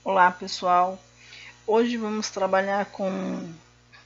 Olá pessoal, hoje vamos trabalhar com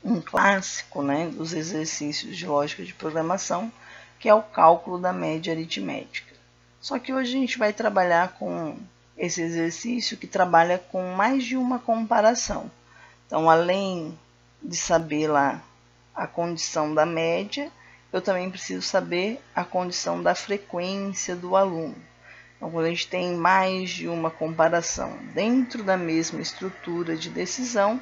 um clássico, dos exercícios de lógica de programação, que é o cálculo da média aritmética. Só que hoje a gente vai trabalhar com esse exercício que trabalha com mais de uma comparação. Então, além de saber lá a condição da média, eu também preciso saber a condição da frequência do aluno. Então, quando a gente tem mais de uma comparação dentro da mesma estrutura de decisão,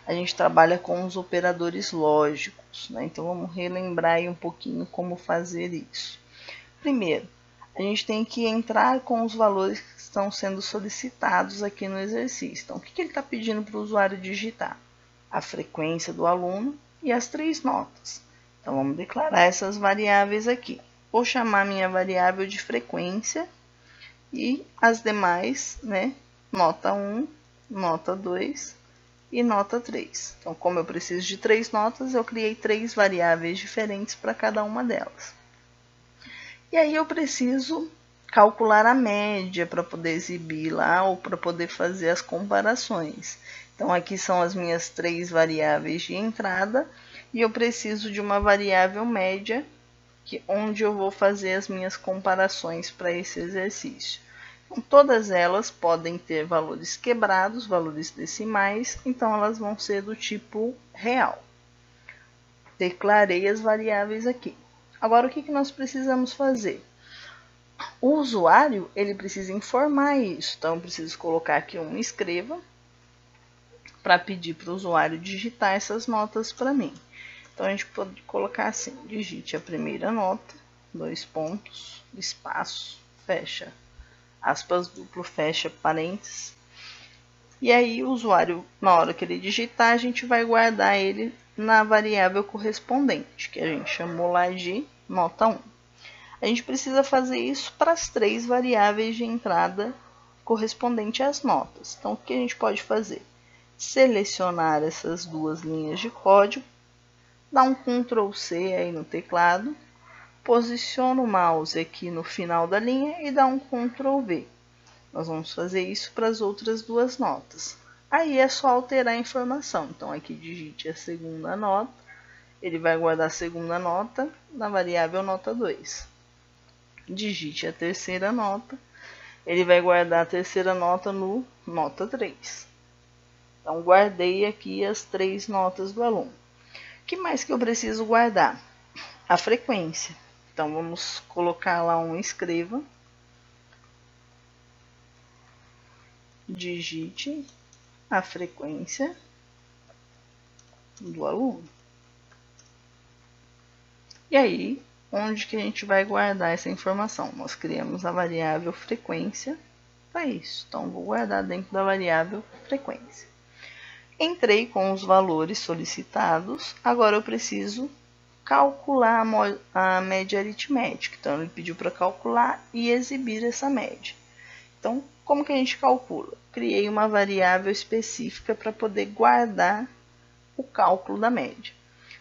a gente trabalha com os operadores lógicos. Então, vamos relembrar aí um pouquinho como fazer isso. Primeiro, a gente tem que entrar com os valores que estão sendo solicitados aqui no exercício. Então, o que ele está pedindo para o usuário digitar? A frequência do aluno e as 3 notas. Então, vamos declarar essas variáveis aqui. Vou chamar minha variável de frequência e as demais, nota 1, nota 2 e nota 3. Então, como eu preciso de 3 notas, eu criei 3 variáveis diferentes para cada uma delas. E aí eu preciso calcular a média para poder exibir lá ou para poder fazer as comparações. Então, aqui são as minhas 3 variáveis de entrada e eu preciso de uma variável média onde eu vou fazer as minhas comparações para esse exercício. Então, todas elas podem ter valores quebrados, valores decimais, então elas vão ser do tipo real. Declarei as variáveis aqui. Agora, o que nós precisamos fazer? O usuário, ele precisa informar isso. Então, eu preciso colocar aqui um escreva para pedir para o usuário digitar essas notas para mim. Então, a gente pode colocar assim, digite a primeira nota, 2 pontos, espaço, fecha, aspas duplo, fecha parênteses. E aí, o usuário, na hora que ele digitar, a gente vai guardar ele na variável correspondente, que a gente chamou lá de nota 1. A gente precisa fazer isso para as 3 variáveis de entrada correspondente às notas. Então, o que a gente pode fazer? Selecionar essas 2 linhas de código, dar um Ctrl C aí no teclado, posiciona o mouse aqui no final da linha e dá um Ctrl V. Nós vamos fazer isso para as outras 2 notas. Aí é só alterar a informação. Então, aqui digite a segunda nota, ele vai guardar a segunda nota na variável nota 2. Digite a terceira nota, ele vai guardar a terceira nota no nota 3. Então, guardei aqui as 3 notas do aluno. O que mais que eu preciso guardar? A frequência. Então, vamos colocar lá um escreva. Digite a frequência do aluno. E aí, onde que a gente vai guardar essa informação? Nós criamos a variável frequência para isso. Então, vou guardar dentro da variável frequência. Entrei com os valores solicitados, agora eu preciso calcular a média aritmética. Então, ele pediu para calcular e exibir essa média. Então, como que a gente calcula? Criei uma variável específica para poder guardar o cálculo da média.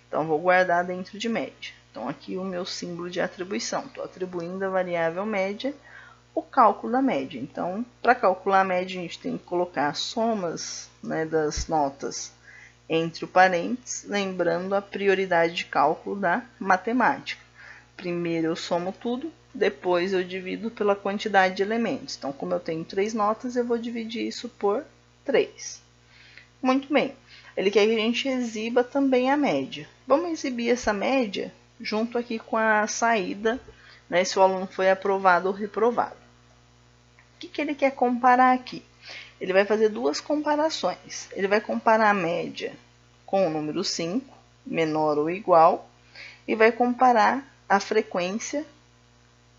Então, vou guardar dentro de média. Então, aqui o meu símbolo de atribuição. Estou atribuindo a variável média o cálculo da média. Então, para calcular a média, a gente tem que colocar as somas das notas entre o parênteses, lembrando a prioridade de cálculo da matemática. Primeiro eu somo tudo, depois eu divido pela quantidade de elementos. Então, como eu tenho 3 notas, eu vou dividir isso por 3. Muito bem. Ele quer que a gente exiba também a média. Vamos exibir essa média junto aqui com a saída, se o aluno foi aprovado ou reprovado. O que ele quer comparar aqui? Ele vai fazer 2 comparações. Ele vai comparar a média com o número 5, menor ou igual, e vai comparar a frequência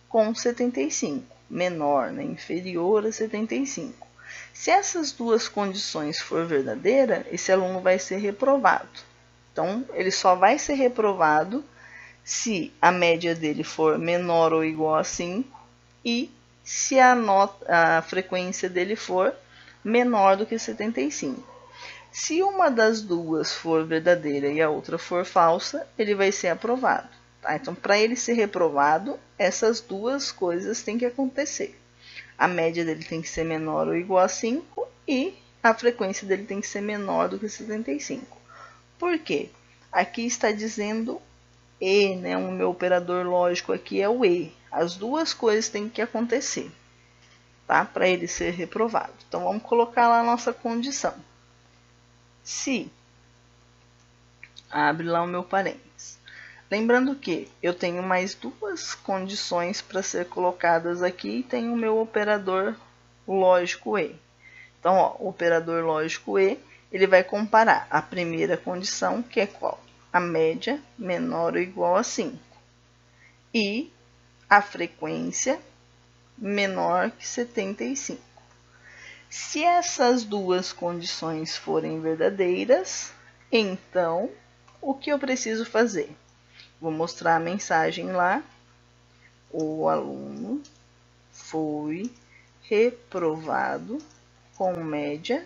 com 75, menor, inferior a 75. Se essas 2 condições for verdadeira, esse aluno vai ser reprovado. Então, ele só vai ser reprovado se a média dele for menor ou igual a 5 e se a frequência dele for menor do que 75. Se uma das 2 for verdadeira e a outra for falsa, ele vai ser aprovado. Tá? Então, para ele ser reprovado, essas 2 coisas têm que acontecer. A média dele tem que ser menor ou igual a 5 e a frequência dele tem que ser menor do que 75. Por quê? Aqui está dizendo E, né? O meu operador lógico aqui é o E. As duas coisas têm que acontecer, tá? Para ele ser reprovado. Então, vamos colocar lá a nossa condição. Se, abre lá o meu parênteses. Lembrando que eu tenho mais duas condições para ser colocadas aqui e tenho o meu operador lógico E. Então, ó, o operador lógico E, ele vai comparar a primeira condição, que é qual? A média menor ou igual a 5. E a frequência menor que 75. Se essas duas condições forem verdadeiras, então, o que eu preciso fazer? Vou mostrar a mensagem lá. O aluno foi reprovado com média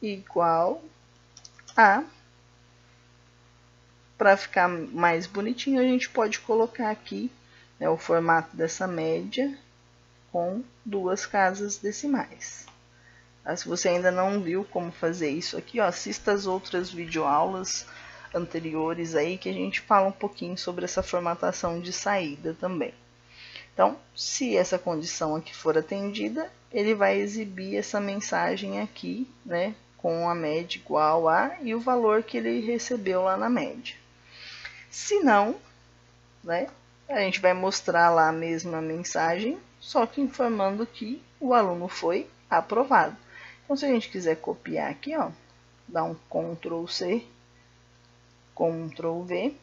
igual a... Para ficar mais bonitinho, a gente pode colocar aqui, né, o formato dessa média com duas casas decimais. Se você ainda não viu como fazer isso aqui, ó, assista as outras videoaulas anteriores aí que a gente fala um pouquinho sobre essa formatação de saída também. Então, se essa condição aqui for atendida, ele vai exibir essa mensagem aqui, né, com a média igual a e o valor que ele recebeu lá na média. Se não, né, a gente vai mostrar lá a mesma mensagem, só que informando que o aluno foi aprovado. Então, se a gente quiser copiar aqui, ó, dá um Ctrl C, Ctrl V,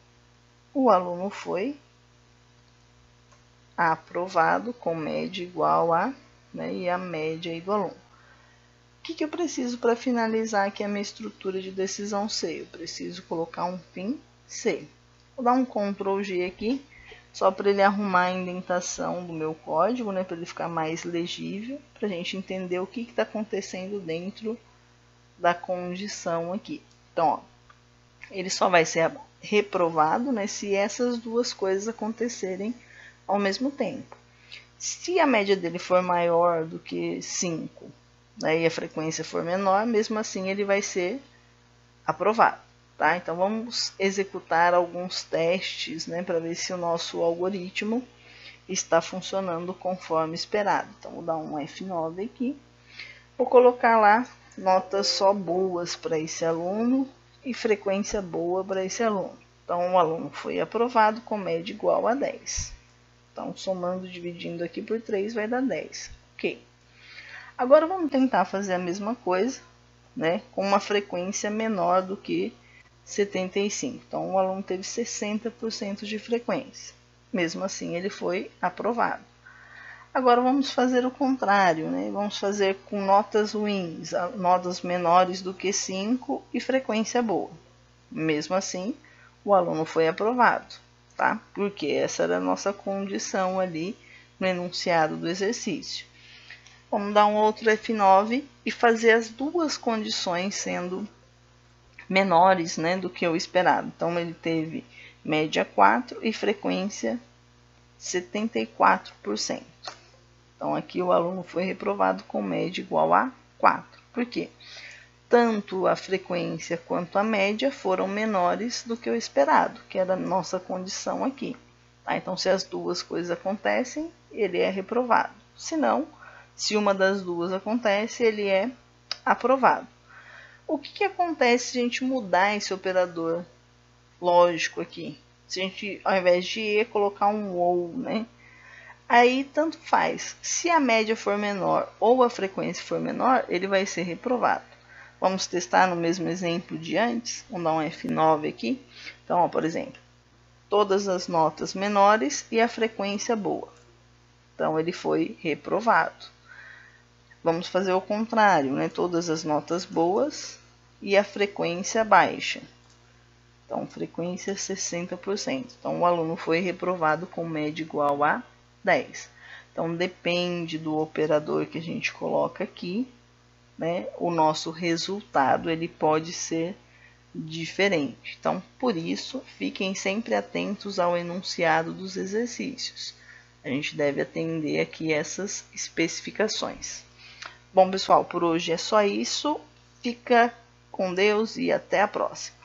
o aluno foi aprovado com média igual a, né, e a média aí do aluno. O que eu preciso para finalizar aqui a minha estrutura de decisão C? Eu preciso colocar um fim C. Vou dar um Ctrl G aqui, só para ele arrumar a indentação do meu código, né, para ele ficar mais legível, para a gente entender o que está acontecendo dentro da condição aqui. Então, ó, ele só vai ser reprovado, né, se essas duas coisas acontecerem ao mesmo tempo. Se a média dele for maior do que 5, né, e a frequência for menor, mesmo assim ele vai ser aprovado. Tá? Então, vamos executar alguns testes, né, para ver se o nosso algoritmo está funcionando conforme esperado. Então, vou dar um F9 aqui. Vou colocar lá notas só boas para esse aluno e frequência boa para esse aluno. Então, o aluno foi aprovado com média igual a 10. Então, somando, dividindo aqui por 3, vai dar 10. Ok. Agora, vamos tentar fazer a mesma coisa, né, com uma frequência menor do que 75. Então, o aluno teve 60% de frequência. Mesmo assim, ele foi aprovado. Agora, vamos fazer o contrário, né? Vamos fazer com notas ruins, notas menores do que 5 e frequência boa. Mesmo assim, o aluno foi aprovado, tá? Porque essa era a nossa condição ali no enunciado do exercício. Vamos dar um outro F9 e fazer as duas condições sendo menores, né, do que o esperado. Então, ele teve média 4 e frequência 74%. Então, aqui o aluno foi reprovado com média igual a 4. Por quê? Tanto a frequência quanto a média foram menores do que o esperado, que era a nossa condição aqui. Tá? Então, se as duas coisas acontecem, ele é reprovado. Se não, se uma das duas acontece, ele é aprovado. O que acontece se a gente mudar esse operador lógico aqui? Se a gente, ao invés de E, colocar um OU, né? Aí, tanto faz. Se a média for menor ou a frequência for menor, ele vai ser reprovado. Vamos testar no mesmo exemplo de antes. Vamos dar um F9 aqui. Então, ó, por exemplo, todas as notas menores e a frequência boa. Então, ele foi reprovado. Vamos fazer o contrário, né? Todas as notas boas e a frequência baixa. Então, frequência 60%. Então, o aluno foi reprovado com média igual a 10. Então, depende do operador que a gente coloca aqui, né? O nosso resultado ele pode ser diferente. Então, por isso, fiquem sempre atentos ao enunciado dos exercícios. A gente deve atender aqui essas especificações. Bom, pessoal, por hoje é só isso. Fica com Deus e até a próxima.